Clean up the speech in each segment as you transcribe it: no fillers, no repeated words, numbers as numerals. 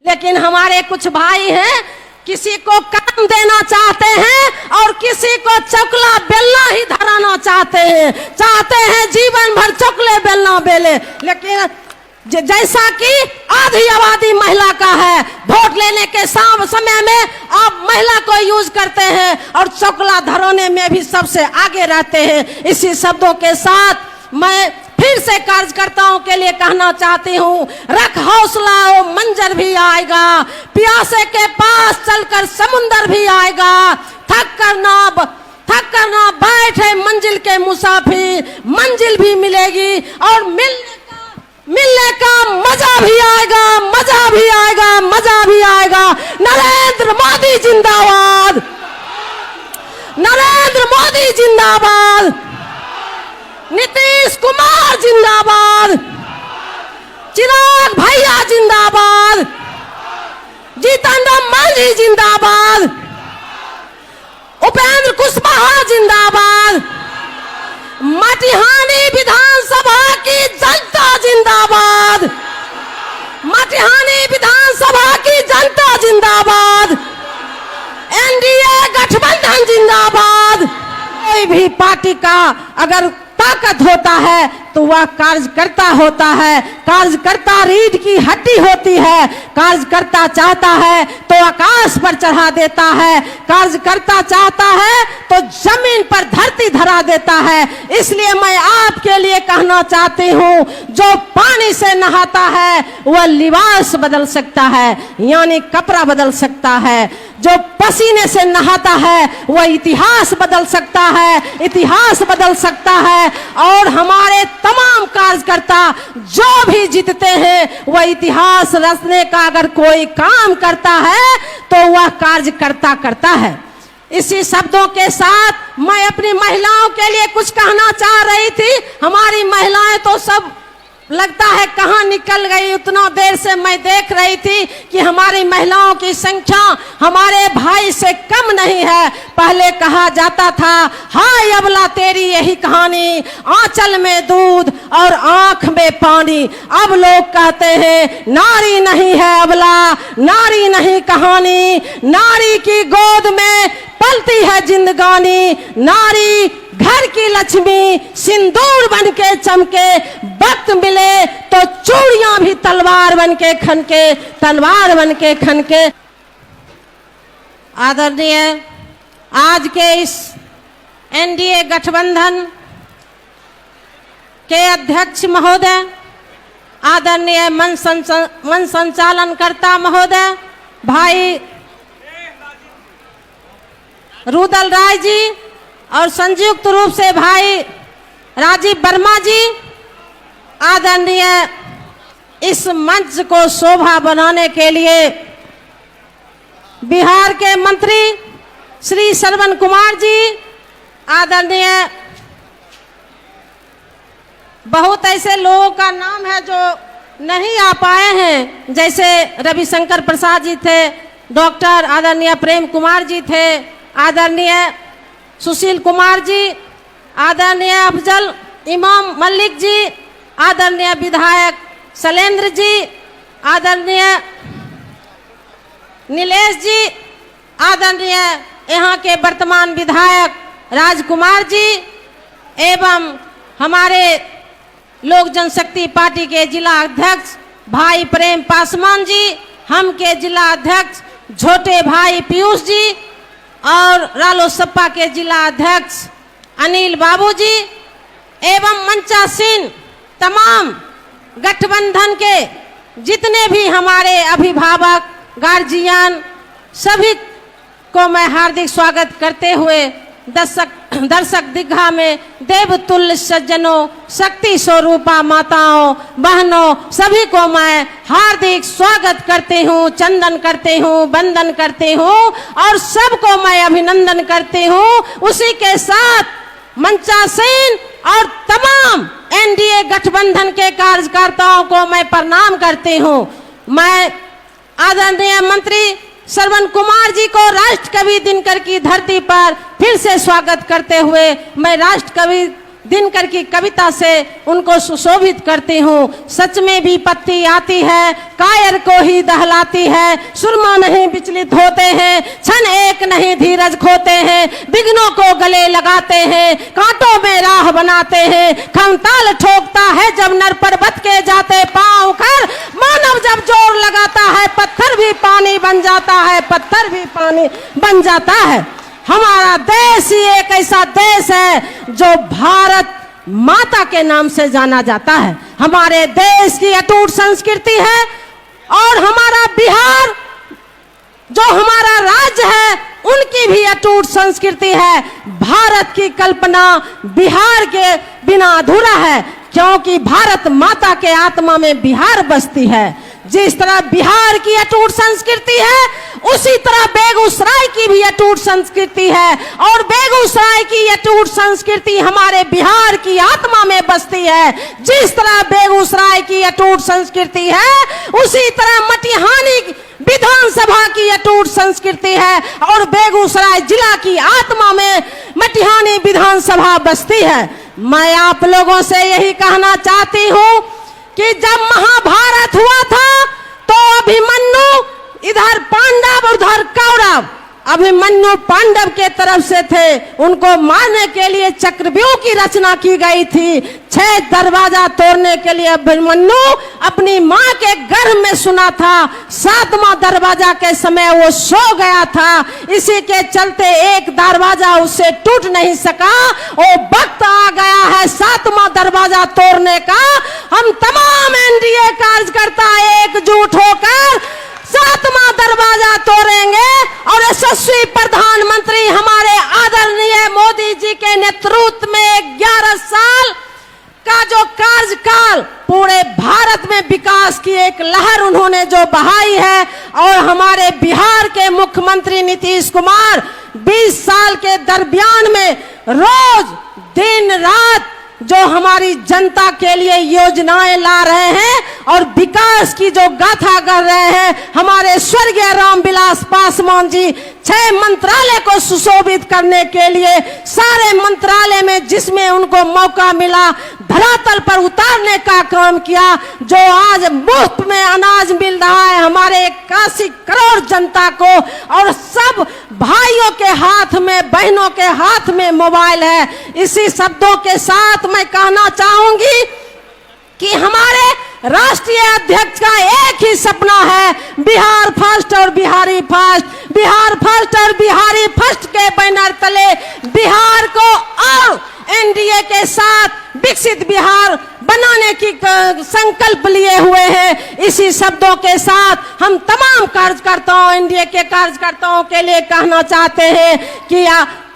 लेकिन हमारे कुछ भाई हैं, किसी को काम देना चाहते हैं और किसी को चकला बेलना ही धराना चाहते हैं जीवन भर चकले बेलना बेले। लेकिन जैसा कि आधी आबादी महिला का है, वोट लेने के समय में आप महिला को यूज करते हैं और चकला धराने में भी सबसे आगे रहते हैं। इसी शब्दों के साथ मैं फिर से कार्यकर्ताओं के लिए कहना चाहती हूँ, रख हौसला वो मंजर भी आएगा, प्यासे के पास चलकर समुंदर भी आएगा। थक कर ना बैठे मंजिल के मुसाफिर, मंजिल भी मिलेगी और मिलने का मजा भी आएगा, मजा भी आएगा, मजा भी आएगा। नरेंद्र मोदी जिंदाबाद, नरेंद्र मोदी जिंदाबाद, नीतीश कुमार जिंदाबाद, चिराग भैया जिंदाबाद, जीतन राम मांझी जिंदाबाद, उपेंद्र कुशवाहा जिंदाबाद, मटिहानी विधानसभा की जनता जिंदाबाद, मटिहानी विधानसभा की जनता जिंदाबाद, एनडीए गठबंधन जिंदाबाद। कोई भी पार्टी का अगर ताकत होता है तो वह कार्यकर्ता होता है। कार्यकर्ता रीढ़ की हड्डी होती है। कार्यकर्ता चाहता है तो आकाश पर चढ़ा देता है, कार्यकर्ता चाहता है तो जमीन पर धरती धरा देता है। इसलिए मैं आपके लिए कहना चाहती हूँ, जो पानी से नहाता है वह लिबास बदल सकता है, यानी कपड़ा बदल सकता है। जो पसीने से नहाता है वह इतिहास बदल सकता है, इतिहास बदल सकता है। और हमारे तमाम कार्यकर्ता जो भी जीतते हैं वह इतिहास रचने का अगर कोई काम करता है तो वह कार्यकर्ता करता है। इसी शब्दों के साथ मैं अपनी महिलाओं के लिए कुछ कहना चाह रही थी। हमारी महिलाएं तो सब लगता है कहाँ निकल गई। उतना देर से मैं देख रही थी कि हमारी महिलाओं की संख्या हमारे भाई से कम नहीं है। पहले कहा जाता था, हाय अबला तेरी यही कहानी, आंचल में दूध और आंख में पानी। अब लोग कहते हैं नारी नहीं है अबला, नारी नहीं कहानी, नारी की गोद में पलती है जिंदगानी। नारी घर की लक्ष्मी, सिंदूर बन के चमके, वक्त मिले तो चूड़ियां भी तलवार बन के खनके, तलवार बन के खनके। आदरणीय आज के इस एनडीए गठबंधन के अध्यक्ष महोदय, आदरणीय मन संचालनकर्ता महोदय भाई रुदल राय जी और संयुक्त रूप से भाई राजीव वर्मा जी, आदरणीय इस मंच को शोभा बनाने के लिए बिहार के मंत्री श्री श्रवण कुमार जी, आदरणीय बहुत ऐसे लोगों का नाम है जो नहीं आ पाए हैं, जैसे रविशंकर प्रसाद जी थे, डॉक्टर आदरणीय प्रेम कुमार जी थे, आदरणीय सुशील कुमार जी, आदरणीय अफजल इमाम मलिक जी, आदरणीय विधायक शैलेंद्र जी, आदरणीय नीलेश जी, आदरणीय यहाँ के वर्तमान विधायक राजकुमार जी एवं हमारे लोक जनशक्ति पार्टी के जिला अध्यक्ष भाई प्रेम पासवान जी, हम के जिला अध्यक्ष छोटे भाई पीयूष जी और रालोसपा के जिला अध्यक्ष अनिल बाबू जी एवं मंचासीन तमाम गठबंधन के जितने भी हमारे अभिभावक, गार्जियन, सभी को मैं हार्दिक स्वागत करते हुए दर्शक दीर्घा में देवतुल्य सज्जनों, शक्ति स्वरूपा माताओं, बहनों, सभी को मैं हार्दिक स्वागत करती हूँ, चंदन करती हूँ, वंदन करती हूँ और सबको मैं अभिनंदन करती हूँ। उसी के साथ मंचासीन और तमाम एनडीए गठबंधन के कार्यकर्ताओं को मैं प्रणाम करती हूँ। मैं आदरणीय मंत्री श्रवण कुमार जी को राष्ट्र कवि दिनकर की धरती पर फिर से स्वागत करते हुए मैं राष्ट्र कवि दिनकर की कविता से उनको सुशोभित करती हूँ। सच में विपत्ति आती है, कायर को ही दहलाती है, सुरमा नहीं विचलित होते हैं, क्षण एक नहीं धीरज खोते हैं, विघ्नों को गले लगाते हैं, कांटों में राह बनाते हैं, खमताल ठोकता है जब नर पर्वत के जाते पांव कर, मानव जब जोर लगाता है पत्थर भी पानी बन जाता है, पत्थर भी पानी बन जाता है। हमारा देश ही एक ऐसा देश है जो भारत माता के नाम से जाना जाता है। हमारे देश की अटूट संस्कृति है और हमारा बिहार जो हमारा राज्य है उनकी भी अटूट संस्कृति है। भारत की कल्पना बिहार के बिना अधूरा है, क्योंकि भारत माता के आत्मा में बिहार बसती है। जिस तरह बिहार की अटूट संस्कृति है उसी तरह बेगूसराय की भी अटूट संस्कृति है, और बेगूसराय की अटूट संस्कृति हमारे बिहार की आत्मा में बसती है। जिस तरह बेगूसराय की अटूट संस्कृति है उसी तरह मटिहानी विधानसभा की अटूट संस्कृति है, और बेगूसराय जिला की आत्मा में मटिहानी विधानसभा बसती है। मैं आप लोगों से यही कहना चाहती हूँ कि जब महाभारत हुआ था तो अभिमन्यु इधर पांडव और उधर कौरव, अभिमन्यु पांडव के तरफ से थे, उनको मारने के लिए चक्रव्यूह की रचना की गई थी। 6 दरवाजा तोड़ने के लिए अभिमन्यु अपनी मां के गर्भ में सुना था, 7वां दरवाजा के समय वो सो गया था। इसी के चलते एक दरवाजा उससे टूट नहीं सका। वो वक्त आ गया है 7वां दरवाजा तोड़ने का। हम तमाम एनडीए कार्यकर्ता एकजुट होकर 7वां दरवाजा तोड़ेंगे और यशस्वी प्रधानमंत्री हमारे आदरणीय मोदी जी के नेतृत्व में 11 साल का जो कार्यकाल पूरे भारत में विकास की एक लहर उन्होंने जो बहाई है, और हमारे बिहार के मुख्यमंत्री नीतीश कुमार 20 साल के दरमियान में रोज दिन रात जो हमारी जनता के लिए योजनाएं ला रहे हैं और विकास की जो गाथा कर रहे हैं। हमारे स्वर्गीय रामविलास पासवान जी 6 मंत्रालय को सुशोभित करने के लिए सारे मंत्रालय में जिसमें उनको मौका मिला धरातल पर उतारने का काम किया। जो आज मुफ्त में अनाज मिल रहा है हमारे 81 करोड़ जनता को, और सब भाइयों के हाथ में, बहनों के हाथ में मोबाइल है। इसी शब्दों के साथ मैं कहना चाहूंगी कि हमारे राष्ट्रीय अध्यक्ष का एक ही सपना है, बिहार फर्स्ट और बिहारी फर्स्ट। बिहार फर्स्ट और बिहारी फर्स्ट के बैनर तले बिहार को और एनडीए के साथ विकसित बिहार बनाने की संकल्प लिए हुए हैं। इसी शब्दों के साथ हम तमाम कार्यकर्ताओं, एनडीए के कार्यकर्ताओं के लिए कहना चाहते हैं कि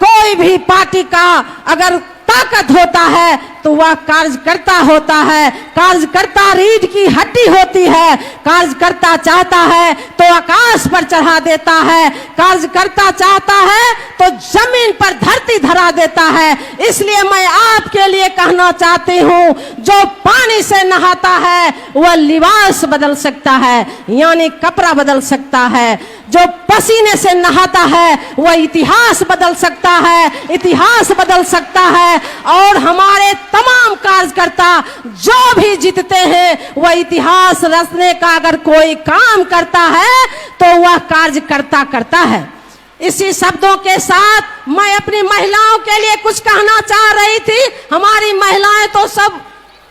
कोई भी पार्टी का अगर ताकत होता है तो वह कार्यकर्ता होता है। कार्यकर्ता रीढ़ की हड्डी होती है। कार्यकर्ता चाहता है तो आकाश पर चढ़ा देता है, कार्यकर्ता चाहता है तो जमीन पर धरती धरा देता है। इसलिए मैं आपके लिए कहना चाहती हूँ, जो पानी से नहाता है वह लिबास बदल सकता है, यानी कपड़ा बदल सकता है। जो पसीने से नहाता है वह इतिहास बदल सकता है, इतिहास बदल सकता है। और हमारे तमाम कार्यकर्ता जो भी जीतते हैं वह इतिहास रचने का अगर कोई काम करता है तो वह कार्यकर्ता करता है। इसी शब्दों के साथ मैं अपनी महिलाओं के लिए कुछ कहना चाह रही थी। हमारी महिलाएं तो सब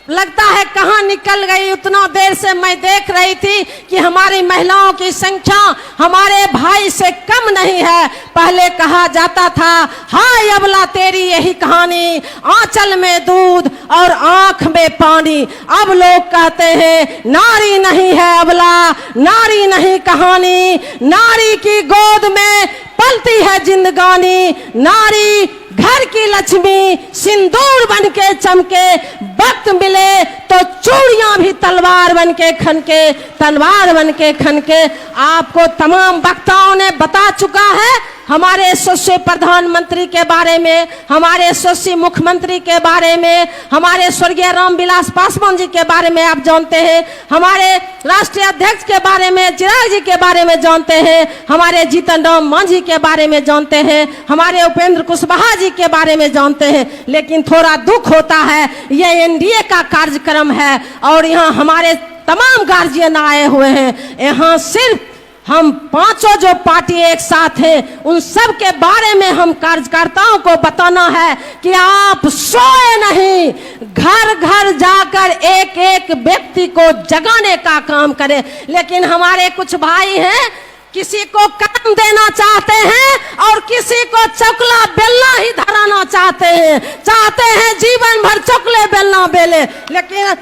लगता है कहाँ निकल गई। उतना देर से मैं देख रही थी कि हमारी महिलाओं की संख्या हमारे भाई से कम नहीं है। पहले कहा जाता था हाय अबला तेरी यही कहानी, आंचल में दूध और आंख में पानी। अब लोग कहते हैं नारी नहीं है अबला, नारी नहीं कहानी, नारी की गोद में पलती है जिंदगानी। नारी घर की लक्ष्मी सिंदूर बन के चमके, वक्त मिले तो चूड़ियां भी तलवार बन के खनके, तलवार बन के खनके। आपको तमाम वक्ताओं ने बता चुका है हमारे यशस्वी प्रधानमंत्री के बारे में, हमारे यशस्वी मुख्यमंत्री के बारे में, हमारे स्वर्गीय रामविलास पासवान जी के बारे में आप जानते हैं, हमारे राष्ट्रीय अध्यक्ष के बारे में चिराग जी के बारे में जानते हैं, हमारे जीतन राम मांझी के बारे में जानते हैं, हमारे उपेंद्र कुशवाहा जी के बारे में जानते हैं। लेकिन थोड़ा दुख होता है, ये एनडीए का कार्यक्रम है और यहाँ हमारे तमाम गार्जियन आए हुए हैं। यहाँ सिर्फ हम पांचों जो पार्टी एक साथ हैं उन सब के बारे में हम कार्यकर्ताओं को बताना है कि आप सोए नहीं, घर घर जाकर एक एक व्यक्ति को जगाने का काम करें। लेकिन हमारे कुछ भाई हैं, किसी को काम देना चाहते हैं और किसी को चकला बेलना ही धराना चाहते हैं जीवन भर चकले बेलना बेले। लेकिन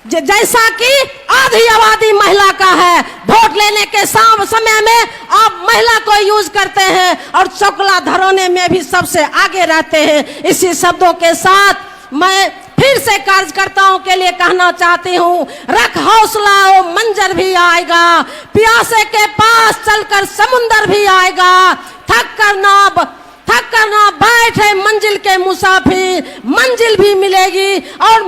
जैसा कि आधी आबादी महिला का है, वोट लेने के समय में आप महिला को यूज करते हैं और चकला धराने में भी सबसे आगे रहते हैं। इसी शब्दों के साथ मैं फिर से कार्यकर्ताओं के लिए कहना चाहती हूँ, रख हौसला, वो मंजर भी आएगा, प्यासे के पास चलकर समुंदर भी आएगा, थक कर ना बैठे मंजिल के मुसाफिर, मंजिल भी मिलेगी और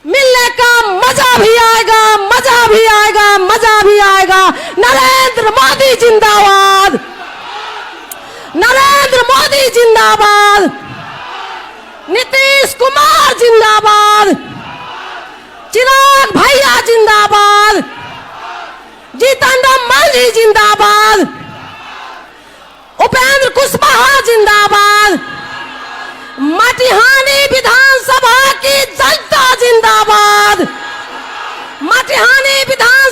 मिलने का मजा भी आएगा, मजा भी आएगा, मजा भी आएगा। नरेंद्र मोदी जिंदाबाद, नरेंद्र मोदी जिंदाबाद, नीतीश कुमार जिंदाबाद, चिराग भैया जिंदाबाद, जीतन राम मांझी जिंदाबाद, उपेंद्र कुशवाहा जिंदाबाद, मटिहानी विधानसभा की जनता जिंदाबाद, मटिहानी विधान